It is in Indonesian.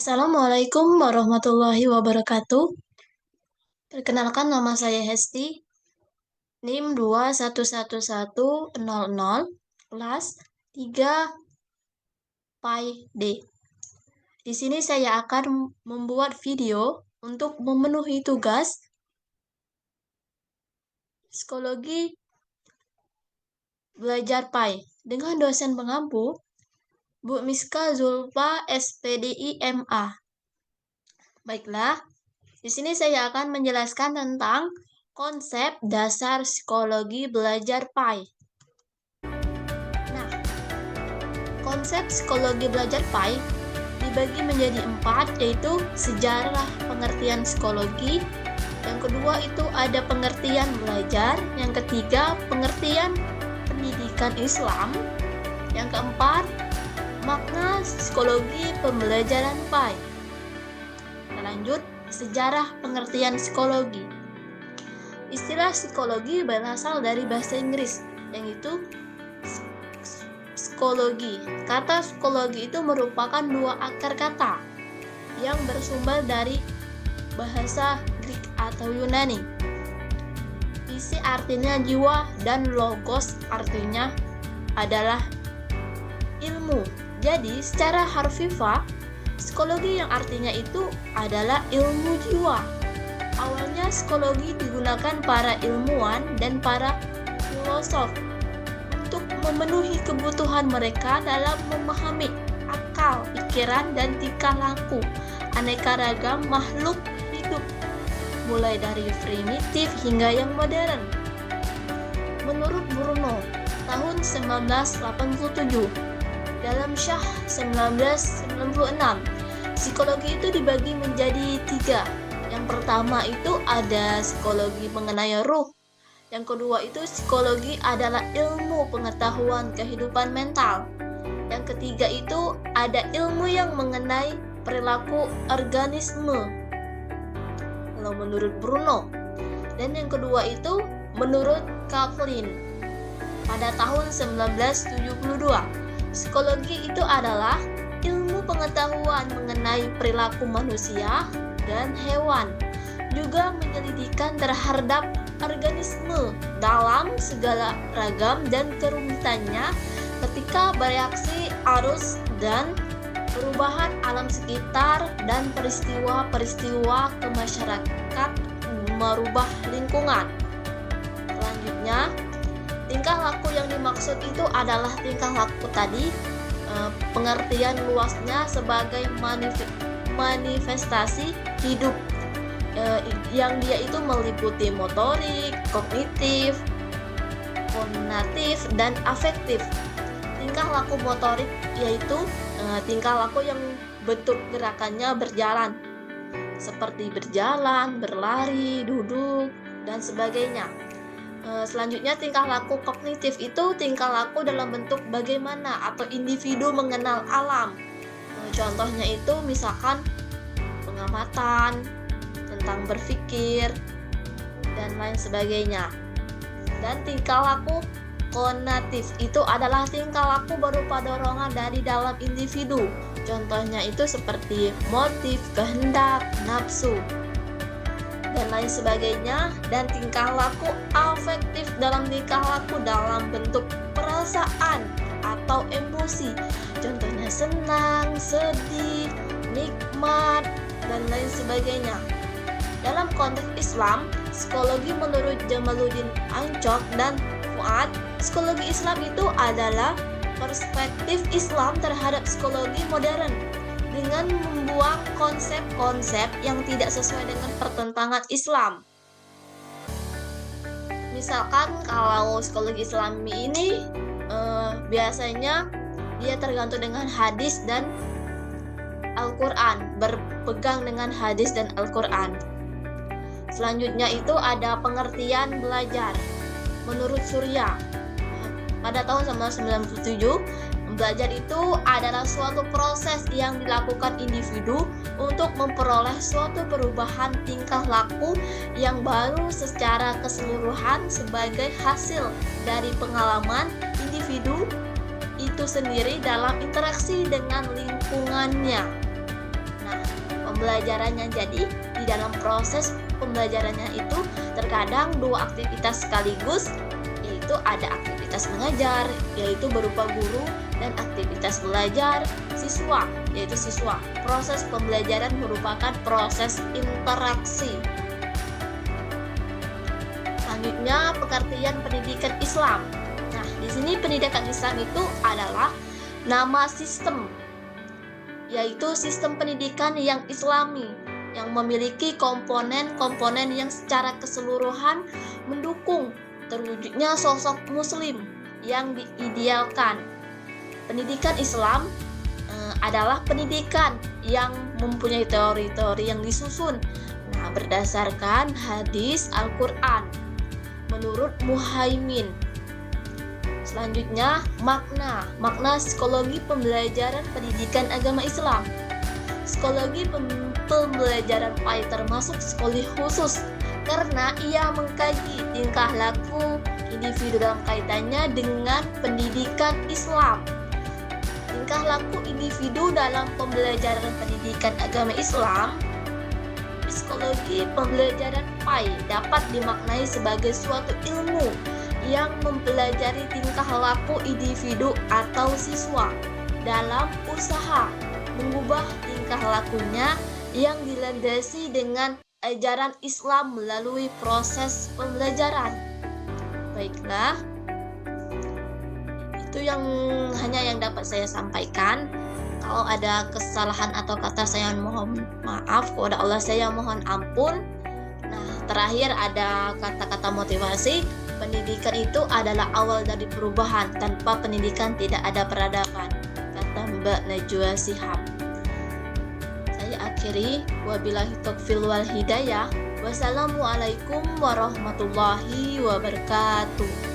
Assalamualaikum warahmatullahi wabarakatuh. Perkenalkan, nama saya Hesti, NIM 2111100, kelas 3 Pi D. Di sini saya akan membuat video untuk memenuhi tugas psikologi belajar Pi dengan dosen pengampu Bu Miska Zulfa SPDI MA. Baiklah, di sini saya akan menjelaskan tentang konsep dasar psikologi belajar Pi. Nah, konsep psikologi belajar Pi dibagi menjadi 4, yaitu sejarah pengertian psikologi. Yang kedua itu ada pengertian belajar. Yang ketiga, pengertian pendidikan Islam. Yang keempat, makna psikologi pembelajaran Pi. Kita lanjut, sejarah pengertian psikologi. Istilah psikologi berasal dari bahasa Inggris, yaitu psikologi. Kata psikologi itu merupakan dua akar kata yang bersumber dari bahasa Greek atau Yunani. Isi artinya jiwa dan logos artinya adalah ilmu. Jadi secara harfiah, psikologi yang artinya itu adalah ilmu jiwa. Awalnya psikologi digunakan para ilmuwan dan para filosof untuk memenuhi kebutuhan mereka dalam memahami akal, pikiran, dan tingkah laku aneka ragam makhluk hidup, mulai dari primitif hingga yang modern. Menurut Bruno, tahun 1987, dalam Syah 1996, psikologi itu dibagi menjadi 3. Yang pertama itu ada psikologi mengenai ruh. Yang kedua itu psikologi adalah ilmu pengetahuan kehidupan mental. Yang ketiga itu ada ilmu yang mengenai perilaku organisme, kalau menurut Bruno. Dan yang kedua itu menurut Kaplan pada tahun 1972. Psikologi itu adalah ilmu pengetahuan mengenai perilaku manusia dan hewan, juga menyelidikkan terhadap organisme dalam segala ragam dan kerumitannya ketika bereaksi arus dan perubahan alam sekitar dan peristiwa-peristiwa ke masyarakat merubah lingkungan. Selanjutnya, tingkah laku yang dimaksud itu adalah tingkah laku tadi, pengertian luasnya sebagai manifestasi hidup, yang dia itu meliputi motorik, kognitif, konatif, dan afektif. Tingkah laku motorik yaitu tingkah laku yang bentuk gerakannya berjalan, seperti berjalan, berlari, duduk, dan sebagainya. Selanjutnya, tingkah laku kognitif itu tingkah laku dalam bentuk bagaimana atau individu mengenal alam. Contohnya itu misalkan pengamatan tentang berpikir dan lain sebagainya. Dan tingkah laku konatif itu adalah tingkah laku berupa dorongan dari dalam individu. Contohnya itu seperti motif, kehendak, nafsu, dan lain sebagainya. Dan tingkah laku afektif dalam tingkah laku dalam bentuk perasaan atau emosi. Contohnya senang, sedih, nikmat, dan lain sebagainya. Dalam konteks Islam, psikologi menurut Jamaluddin Ancok dan Fuad, psikologi Islam itu adalah perspektif Islam terhadap psikologi modern dengan membuang konsep-konsep yang tidak sesuai dengan pertentangan Islam. Misalkan kalau psikologi Islami ini biasanya dia tergantung dengan hadis dan Al-Quran, berpegang dengan hadis dan Al-Quran. Selanjutnya itu ada pengertian belajar. Menurut Surya, pada tahun 1997, belajar itu adalah suatu proses yang dilakukan individu untuk memperoleh suatu perubahan tingkah laku yang baru secara keseluruhan sebagai hasil dari pengalaman individu itu sendiri dalam interaksi dengan lingkungannya. Nah, pembelajarannya. Jadi di dalam proses pembelajarannya itu terkadang dua aktivitas sekaligus, yaitu ada aktivitas mengajar yaitu berupa guru dan aktivitas belajar siswa yaitu siswa. Proses pembelajaran merupakan proses interaksi. Selanjutnya, pengertian pendidikan Islam. Nah, di sini pendidikan Islam itu adalah nama sistem, yaitu sistem pendidikan yang Islami yang memiliki komponen-komponen yang secara keseluruhan mendukung terwujudnya sosok Muslim yang diidealkan. Pendidikan Islam adalah pendidikan yang mempunyai teori-teori yang disusun berdasarkan hadis Al-Quran menurut Muhaimin. Selanjutnya, makna psikologi pembelajaran pendidikan agama Islam. Psikologi pembelajaran PAI termasuk psikologi khusus karena ia mengkaji tingkah laku individu dalam kaitannya dengan pendidikan Islam. Tingkah laku individu dalam pembelajaran pendidikan agama Islam. Psikologi pembelajaran PAI dapat dimaknai sebagai suatu ilmu yang mempelajari tingkah laku individu atau siswa dalam usaha mengubah tingkah lakunya yang dilandasi dengan ajaran Islam melalui proses pembelajaran. Baiklah, itu hanya yang dapat saya sampaikan. Kalau ada kesalahan atau kata saya mohon maaf, kepada Allah saya mohon ampun. Nah, terakhir ada kata-kata motivasi. Pendidikan itu adalah awal dari perubahan. Tanpa pendidikan tidak ada peradaban, kata Mbak Najwa Shihab. Saya akhiri, wabillahi taufiq wal hidayah. Wassalamualaikum warahmatullahi wabarakatuh.